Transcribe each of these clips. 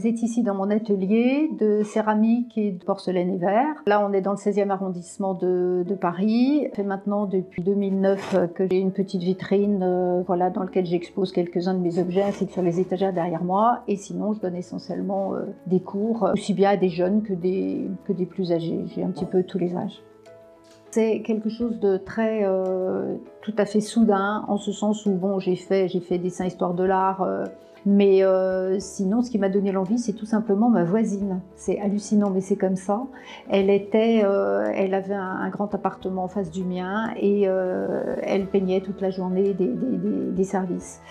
Vous êtes ici dans mon atelier de céramique et de porcelaine et verre. Là, on est dans le 16e arrondissement de Paris. Ça fait maintenant depuis 2009 que j'ai une petite vitrine voilà, dans laquelle j'expose quelques-uns de mes objets ainsi que sur les étagères derrière moi. Et sinon, je donne essentiellement des cours, aussi bien à des jeunes que des plus âgés. J'ai un petit peu tous les âges. C'est quelque chose de très tout à fait soudain, en ce sens où bon, j'ai fait dessin histoire de l'art, mais sinon, ce qui m'a donné l'envie, c'est tout simplement ma voisine. C'est hallucinant, mais c'est comme ça. Elle avait un grand appartement en face du mien et elle peignait toute la journée des services.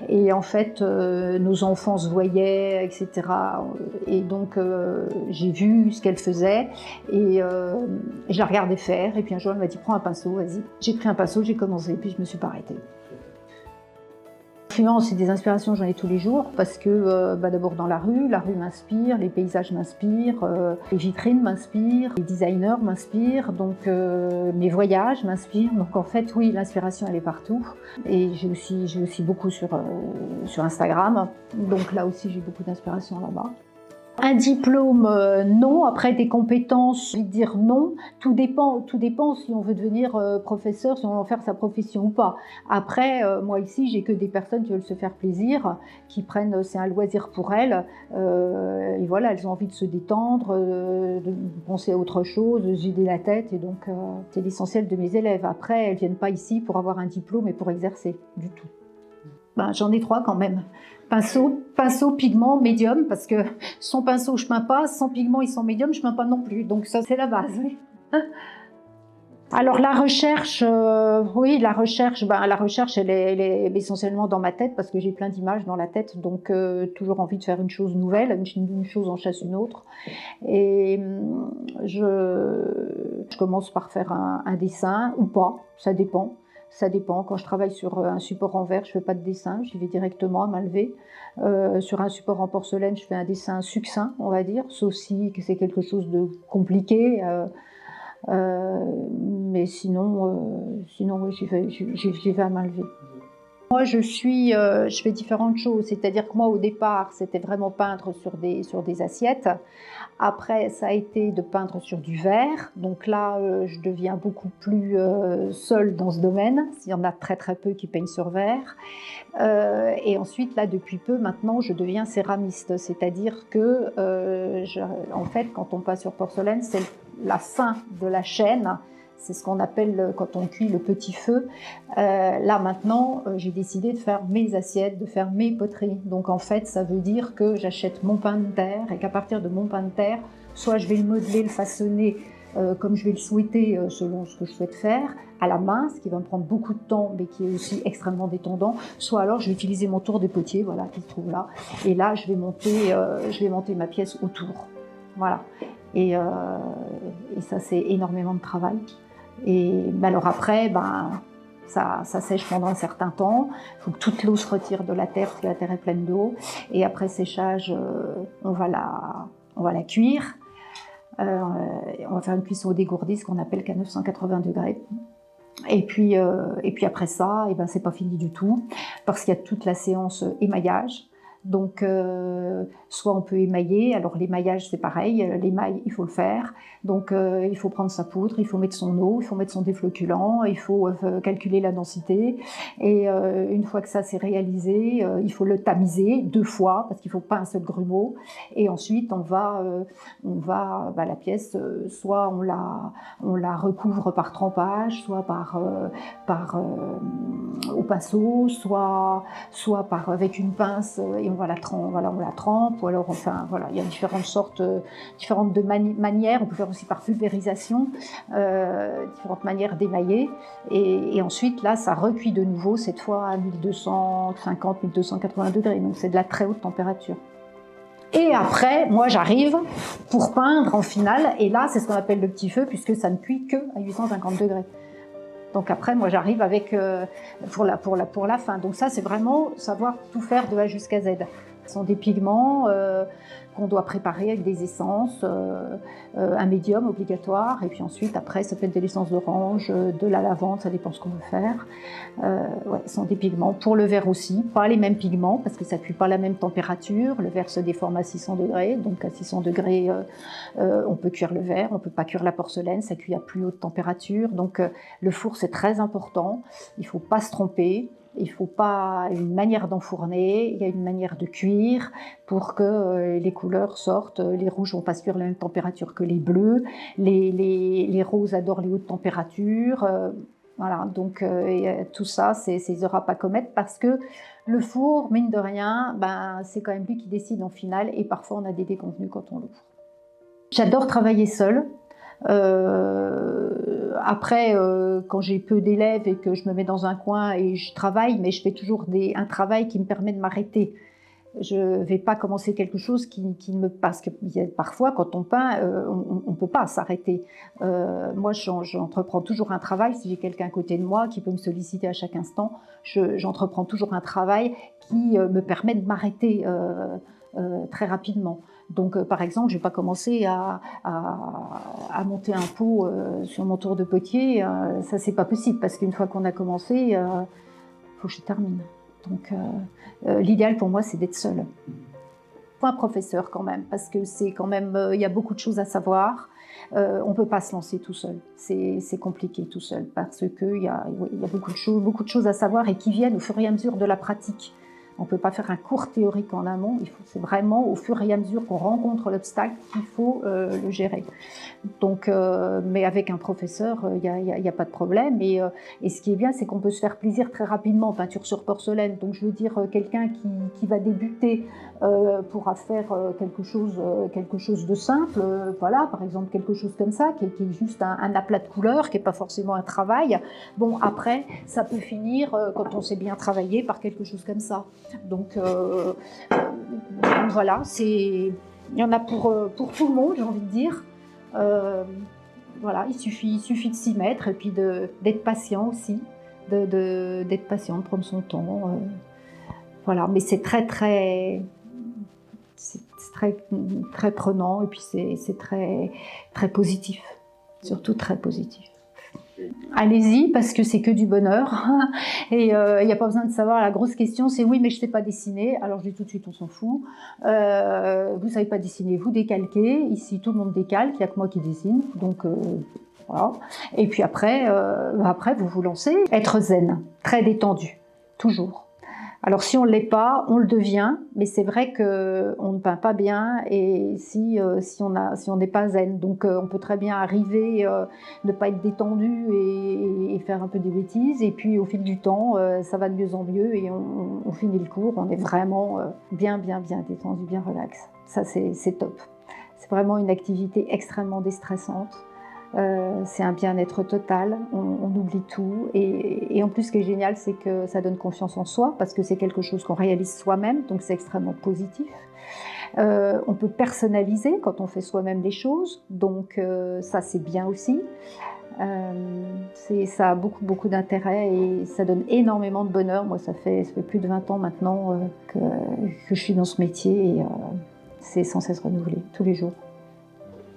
Et en fait, nos enfants se voyaient, etc. Et donc, j'ai vu ce qu'elle faisait et je la regardais faire. Et puis un jour, elle m'a dit « Prends un pinceau, vas-y ». J'ai pris un pinceau, j'ai commencé, puis je me suis pas arrêtée. L'influence et des inspirations, j'en ai tous les jours parce que d'abord dans la rue m'inspire, les paysages m'inspirent, les vitrines m'inspirent, les designers m'inspirent, donc mes voyages m'inspirent. Donc en fait, oui, l'inspiration elle est partout. Et j'ai aussi beaucoup sur Instagram, donc là aussi j'ai beaucoup d'inspiration là-bas. Un diplôme, non. Après, des compétences, je vais dire non. Tout dépend si on veut devenir professeur, si on veut en faire sa profession ou pas. Après, moi ici, j'ai que des personnes qui veulent se faire plaisir, qui prennent, c'est un loisir pour elles. Et voilà, elles ont envie de se détendre, de penser à autre chose, de se vider la tête. Et donc, c'est l'essentiel de mes élèves. Après, elles viennent pas ici pour avoir un diplôme et pour exercer, du tout. Ben, j'en ai 3 quand même. Pinceau, pigment, médium, parce que sans pinceau je peins pas, sans pigment et sans médium je peins pas non plus. Donc ça c'est la base. Oui. Alors la recherche, oui, la recherche elle est essentiellement dans ma tête parce que j'ai plein d'images dans la tête, donc toujours envie de faire une chose nouvelle, une chose en chasse une autre. Et je commence par faire un dessin ou pas, ça dépend. Ça dépend. Quand je travaille sur un support en verre, je fais pas de dessin, j'y vais directement à main levée. Sur un support en porcelaine, je fais un dessin succinct, on va dire, sauf si c'est quelque chose de compliqué. Mais sinon, oui, j'y vais à main levée. Moi, je fais différentes choses. C'est-à-dire que moi, au départ, c'était vraiment peindre sur des assiettes. Après, ça a été de peindre sur du verre. Donc là, je deviens beaucoup plus seule dans ce domaine. Il y en a très très peu qui peignent sur verre. Et ensuite, là, depuis peu, maintenant, je deviens céramiste. C'est-à-dire que, en fait, quand on passe sur porcelaine, c'est la fin de la chaîne. C'est ce qu'on appelle, quand on cuit, le petit feu. Là, maintenant, j'ai décidé de faire mes assiettes, de faire mes poteries. Donc, en fait, ça veut dire que j'achète mon pain de terre et qu'à partir de mon pain de terre, soit je vais le modeler, le façonner comme je vais le souhaiter selon ce que je souhaite faire, à la main, ce qui va me prendre beaucoup de temps, mais qui est aussi extrêmement détendant. Soit alors, je vais utiliser mon tour de potier, voilà, qui se trouve là. Et là, je vais monter ma pièce autour. Voilà. Et ça, c'est énormément de travail. Et alors après, ça sèche pendant un certain temps. Il faut que toute l'eau se retire de la terre parce que la terre est pleine d'eau. Et après séchage, on va la cuire. On va faire une cuisson au dégourdi, ce qu'on appelle qu'à 980 degrés. Et puis après ça, c'est pas fini du tout parce qu'il y a toute la séance émaillage. Donc, soit on peut émailler, alors l'émaillage c'est pareil, l'émail il faut le faire, donc il faut prendre sa poudre, il faut mettre son eau, il faut mettre son défloculant, il faut calculer la densité, et une fois que ça c'est réalisé, il faut le tamiser 2 fois, parce qu'il ne faut pas un seul grumeau, et ensuite la pièce, soit on la recouvre par trempage, soit au pinceau, soit avec une pince, et on la trempe, ou alors il y a différentes manières. On peut faire aussi par pulvérisation, différentes manières d'émailler, et ensuite là ça recuit de nouveau, cette fois à 1250-1280 degrés, donc c'est de la très haute température. Et après, moi j'arrive pour peindre en finale, et là c'est ce qu'on appelle le petit feu, puisque ça ne cuit que à 850 degrés. Donc après, moi j'arrive avec pour la fin. Donc ça, c'est vraiment savoir tout faire de A jusqu'à Z. Ce sont des pigments qu'on doit préparer avec des essences, un médium obligatoire, et puis ensuite, après, ça peut être de l'essence d'orange, de la lavande, ça dépend ce qu'on veut faire. Ouais, ce sont des pigments. Pour le verre aussi, pas les mêmes pigments, parce que ça ne cuit pas à la même température. Le verre se déforme à 600 degrés, donc à 600 degrés, on peut cuire le verre, on ne peut pas cuire la porcelaine, ça cuit à plus haute température. Donc le four, c'est très important, il ne faut pas se tromper. Il faut pas une manière d'enfourner, il y a une manière de cuire pour que les couleurs sortent. Les rouges vont pas se cuire à la même température que les bleus, les roses adorent les hautes températures. Voilà, donc tout ça, c'est des erreurs à pas commettre parce que le four, mine de rien, ben, c'est quand même lui qui décide en finale et parfois on a des déconvenus quand on l'ouvre. J'adore travailler seule. Après, quand j'ai peu d'élèves et que je me mets dans un coin et je travaille, mais je fais toujours un travail qui me permet de m'arrêter. Je ne vais pas commencer quelque chose qui me... Parce que parfois, quand on peint, on ne peut pas s'arrêter. Moi, j'entreprends toujours un travail. Si j'ai quelqu'un à côté de moi qui peut me solliciter à chaque instant, j'entreprends toujours un travail qui me permet de m'arrêter très rapidement. Donc, par exemple, je ne vais pas commencer à monter un pot sur mon tour de potier. Ça, c'est pas possible parce qu'une fois qu'on a commencé, il faut que je termine. Donc, l'idéal pour moi, c'est d'être seule. Faut un professeur quand même, parce que c'est quand même, il y a beaucoup de choses à savoir. On ne peut pas se lancer tout seul. C'est compliqué tout seul parce qu'il y a beaucoup de choses à savoir et qui viennent au fur et à mesure de la pratique. On ne peut pas faire un cours théorique en amont, c'est vraiment au fur et à mesure qu'on rencontre l'obstacle qu'il faut le gérer. Donc, mais avec un professeur, il n'y a pas de problème. Et ce qui est bien, c'est qu'on peut se faire plaisir très rapidement en peinture sur porcelaine. Donc, je veux dire, quelqu'un qui va débuter pourra faire quelque chose de simple. Voilà, par exemple, quelque chose comme ça, qui est juste un aplat de couleurs, qui n'est pas forcément un travail. Bon, après, ça peut finir, quand on sait bien travailler, par quelque chose comme ça. Donc voilà, il y en a pour tout le monde, j'ai envie de dire. Voilà, il suffit de s'y mettre et puis d'être patient aussi, d'être patient, de prendre son temps. Voilà, mais c'est très prenant et puis c'est très positif, surtout très positif. Allez-y, parce que c'est que du bonheur. Et il n'y a pas besoin de savoir. La grosse question, c'est oui, mais je ne sais pas dessiner. Alors, je dis tout de suite, on s'en fout. Vous ne savez pas dessiner, vous décalquez. Ici, tout le monde décalque, il n'y a que moi qui dessine. Donc, voilà. Et puis après, vous vous lancez. Être zen, très détendu, toujours. Alors si on ne l'est pas, on le devient, mais c'est vrai qu'on ne peint pas bien et si on n'est pas zen. Donc on peut très bien arriver, ne pas être détendu et faire un peu des bêtises. Et puis au fil du temps, ça va de mieux en mieux et on finit le cours, on est vraiment bien détendu, bien relax. Ça c'est top. C'est vraiment une activité extrêmement déstressante. C'est un bien-être total, on oublie tout et en plus ce qui est génial c'est que ça donne confiance en soi parce que c'est quelque chose qu'on réalise soi-même donc c'est extrêmement positif. On peut personnaliser quand on fait soi-même les choses donc ça c'est bien aussi. Ça a beaucoup d'intérêt et ça donne énormément de bonheur. Moi ça fait plus de 20 ans maintenant que je suis dans ce métier et c'est sans cesse renouvelé tous les jours.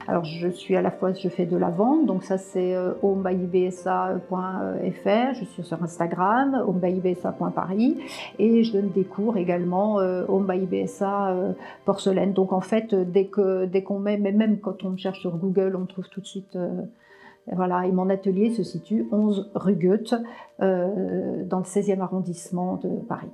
Alors je fais de la vente, donc ça c'est home-by-ibsa.fr, je suis sur Instagram, home-by-ibsa.paris et je donne des cours également home-by-ibsa porcelaine. Donc en fait, dès qu'on met, mais même quand on cherche sur Google, on trouve tout de suite. Voilà, et mon atelier se situe 11 rue Goethe, dans le 16e arrondissement de Paris.